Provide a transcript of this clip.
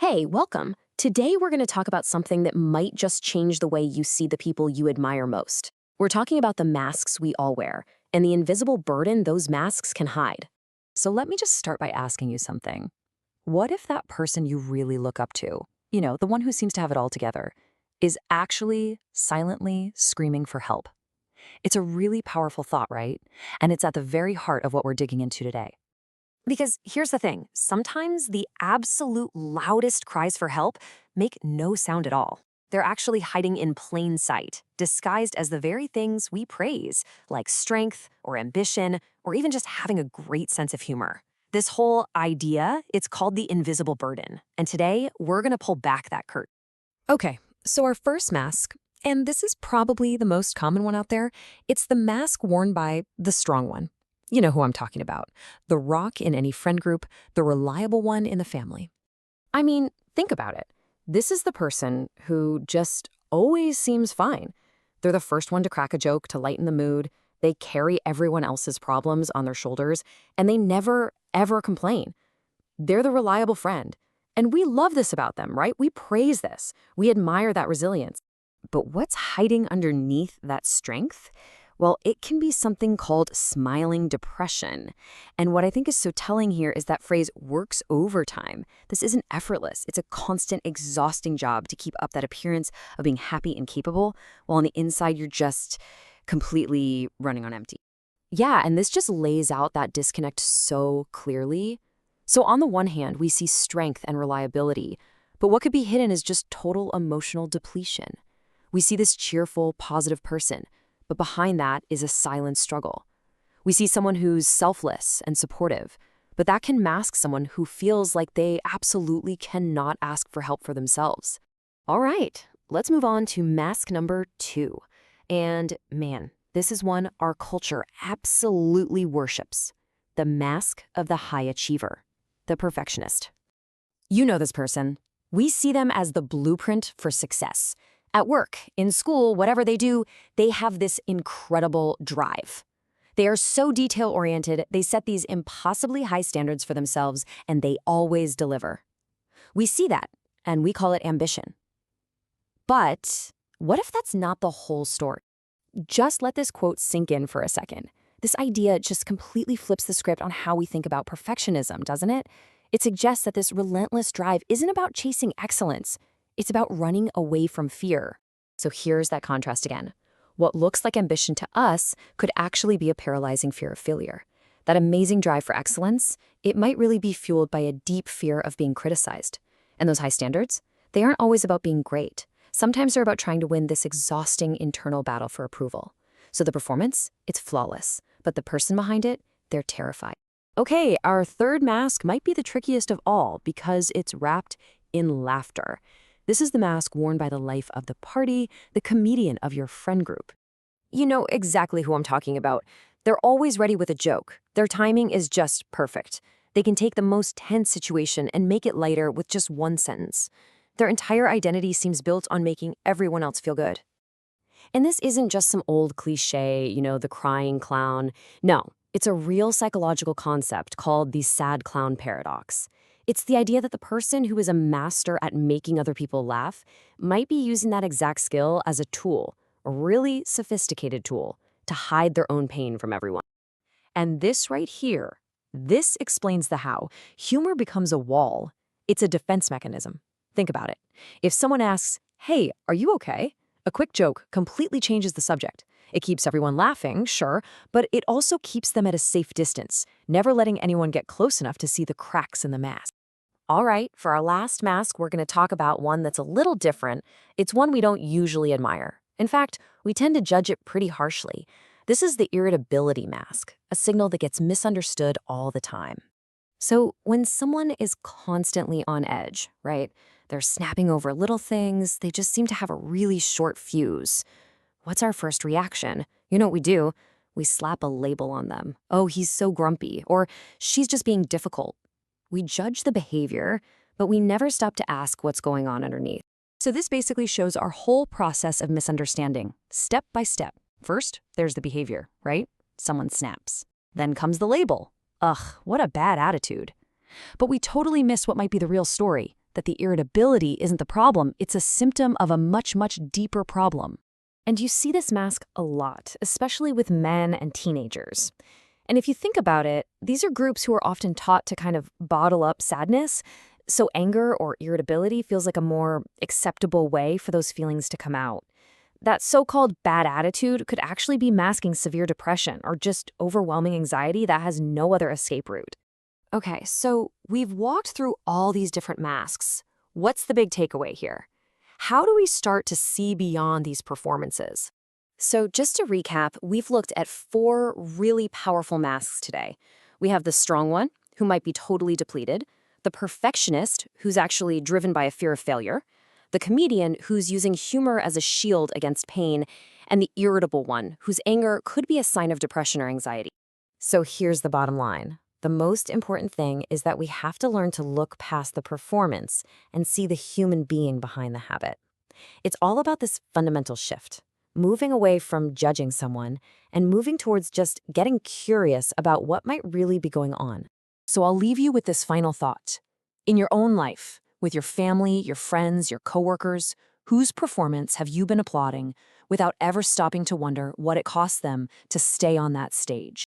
Hey, welcome. Today we're going to talk about something that might just change the way you see the people you admire most. We're talking about the masks we all wear and the invisible burden those masks can hide. So let me just start by asking you something. What if that person you really look up to, the one who seems to have it all together, is actually silently screaming for help? It's a really powerful thought, right? And it's at the very heart of what we're digging into today. Because here's the thing, sometimes the absolute loudest cries for help make no sound at all. They're actually hiding in plain sight, disguised as the very things we praise, like strength or ambition, or even just having a great sense of humor. This whole idea, it's called the invisible burden. And today, we're going to pull back that curtain. Okay, so our first mask, and this is probably the most common one out there, it's the mask worn by the strong one. You know who I'm talking about. The rock in any friend group, the reliable one in the family. I mean, think about it. This is the person who just always seems fine. They're the first one to crack a joke to lighten the mood. They carry everyone else's problems on their shoulders, and they never, ever complain. They're the reliable friend. And we love this about them, right? We praise this. We admire that resilience. But what's hiding underneath that strength? Well, it can be something called smiling depression. And what I think is so telling here is that phrase works overtime. This isn't effortless. It's a constant, exhausting job to keep up that appearance of being happy and capable, while on the inside you're just completely running on empty. Yeah, and this just lays out that disconnect so clearly. So on the one hand, we see strength and reliability, but what could be hidden is just total emotional depletion. We see this cheerful, positive person, but behind that is a silent struggle. We see someone who's selfless and supportive, but that can mask someone who feels like they absolutely cannot ask for help for themselves. All right, let's move on to mask number 2. And man, this is one our culture absolutely worships. The mask of the high achiever, the perfectionist. You know this person. We see them as the blueprint for success. At work, in school, whatever they do, they have this incredible drive. They are so detail-oriented, they set these impossibly high standards for themselves, and they always deliver. We see that, and we call it ambition. But what if that's not the whole story? Just let this quote sink in for a second. This idea just completely flips the script on how we think about perfectionism, doesn't it? It suggests that this relentless drive isn't about chasing excellence. It's about running away from fear. So here's that contrast again. What looks like ambition to us could actually be a paralyzing fear of failure. That amazing drive for excellence, it might really be fueled by a deep fear of being criticized. And those high standards, they aren't always about being great. Sometimes they're about trying to win this exhausting internal battle for approval. So the performance, it's flawless, but the person behind it, they're terrified. Okay, our third mask might be the trickiest of all because it's wrapped in laughter. This is the mask worn by the life of the party, the comedian of your friend group. You know exactly who I'm talking about. They're always ready with a joke. Their timing is just perfect. They can take the most tense situation and make it lighter with just one sentence. Their entire identity seems built on making everyone else feel good. And this isn't just some old cliche, the crying clown. No, it's a real psychological concept called the sad clown paradox. It's the idea that the person who is a master at making other people laugh might be using that exact skill as a tool, a really sophisticated tool, to hide their own pain from everyone. And this right here, this explains the how. Humor becomes a wall. It's a defense mechanism. Think about it. If someone asks, "Hey, are you okay?" a quick joke completely changes the subject. It keeps everyone laughing, sure, but it also keeps them at a safe distance, never letting anyone get close enough to see the cracks in the mask. All right, for our last mask, we're going to talk about one that's a little different. It's one we don't usually admire. In fact, we tend to judge it pretty harshly. This is the irritability mask, a signal that gets misunderstood all the time. So when someone is constantly on edge, right? They're snapping over little things, they just seem to have a really short fuse. What's our first reaction? You know what we do? We slap a label on them. Oh, he's so grumpy, or she's just being difficult. We judge the behavior, but we never stop to ask what's going on underneath. So this basically shows our whole process of misunderstanding, step by step. First, there's the behavior, right? Someone snaps. Then comes the label. Ugh, what a bad attitude. But we totally miss what might be the real story, that the irritability isn't the problem, it's a symptom of a much, much deeper problem. And you see this mask a lot, especially with men and teenagers. And if you think about it, these are groups who are often taught to kind of bottle up sadness, so anger or irritability feels like a more acceptable way for those feelings to come out. That so-called bad attitude could actually be masking severe depression or just overwhelming anxiety that has no other escape route. Okay, so we've walked through all these different masks. What's the big takeaway here? How do we start to see beyond these performances? So just to recap, we've looked at 4 really powerful masks today. We have the strong one, who might be totally depleted, the perfectionist, who's actually driven by a fear of failure, the comedian, who's using humor as a shield against pain, and the irritable one, whose anger could be a sign of depression or anxiety. So here's the bottom line. The most important thing is that we have to learn to look past the performance and see the human being behind the habit. It's all about this fundamental shift, moving away from judging someone and moving towards just getting curious about what might really be going on. So I'll leave you with this final thought. In your own life, with your family, your friends, your coworkers, whose performance have you been applauding without ever stopping to wonder what it costs them to stay on that stage?